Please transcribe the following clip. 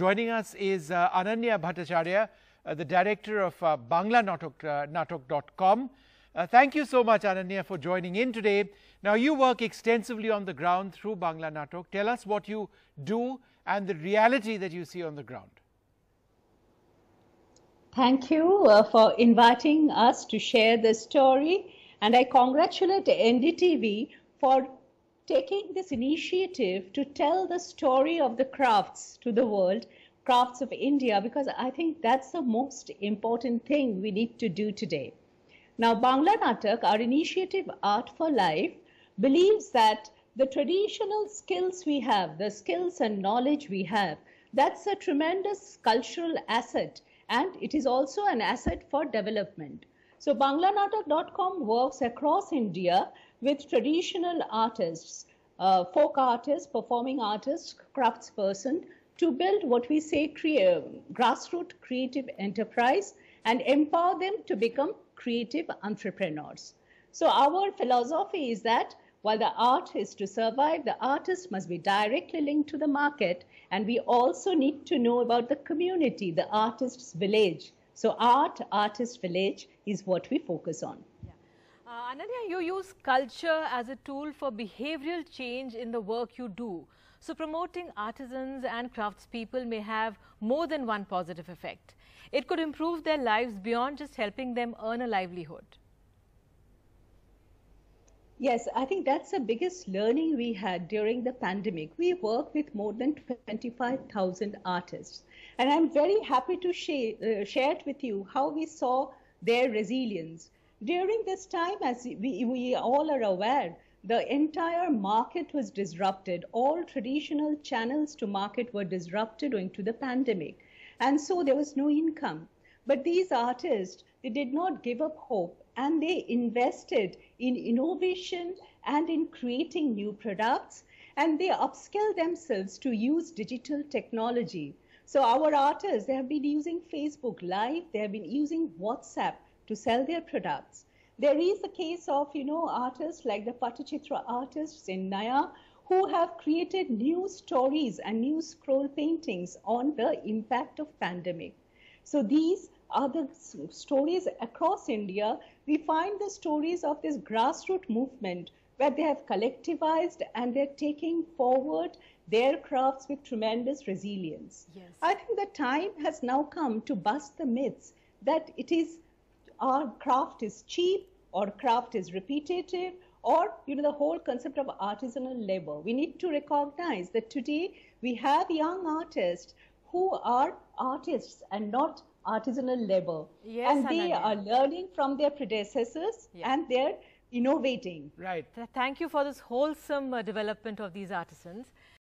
Joining us is Ananya Bhattacharya, the director of Banglanatak Dot Com. Thank you so much, Ananya, for joining in today. Now, you work extensively on the ground through Banglanatak. Tell us what you do and the reality that you see on the ground. Thank you for inviting us to share this story, and I congratulate NDTV for taking this initiative to tell the story of the crafts to the world, crafts of India, because I think that's the most important thing we need to do today. Now, Banglanatak, our initiative Art for Life, believes that the traditional skills we have, the skills and knowledge we have, that's a tremendous cultural asset, and it is also an asset for development. So Banglanatak.com works across India with traditional artists, folk artists, performing artists, craftsperson, to build what we say grassroots creative enterprise and empower them to become creative entrepreneurs. So our philosophy is that while the art is to survive, the artist must be directly linked to the market, and we also need to know about the community, the artist's village. So artist village is what we focus on. Yeah. Ananya, you use culture as a tool for behavioral change in the work you do. So promoting artisans and craftspeople may have more than one positive effect. It could improve their lives beyond just helping them earn a livelihood. Yes, I think that's the biggest learning we had during the pandemic. We work with more than 25,000 artists. And I'm very happy to share it with you how we saw their resilience. During this time, as we all are aware, the entire market was disrupted. All traditional channels to market were disrupted owing to the pandemic. And so there was no income. But these artists, they did not give up hope, and they invested in innovation and in creating new products, and they upskill themselves to use digital technology. So our artists, they have been using Facebook Live, they have been using WhatsApp to sell their products. There is a case of, artists like the Patachitra artists in Naya who have created new stories and new scroll paintings on the impact of pandemic. So these are the stories across India. We find the stories of this grassroots movement where they have collectivized and they're taking forward their crafts with tremendous resilience. Yes. I think the time has now come to bust the myths that our craft is cheap or craft is repetitive, or the whole concept of artisanal labor. We need to recognize that today we have young artists who are artists and not artisanal labor. Yes, and they Ananya. are learning from their predecessors, and they're innovating. Right. Thank you for this wholesome development of these artisans.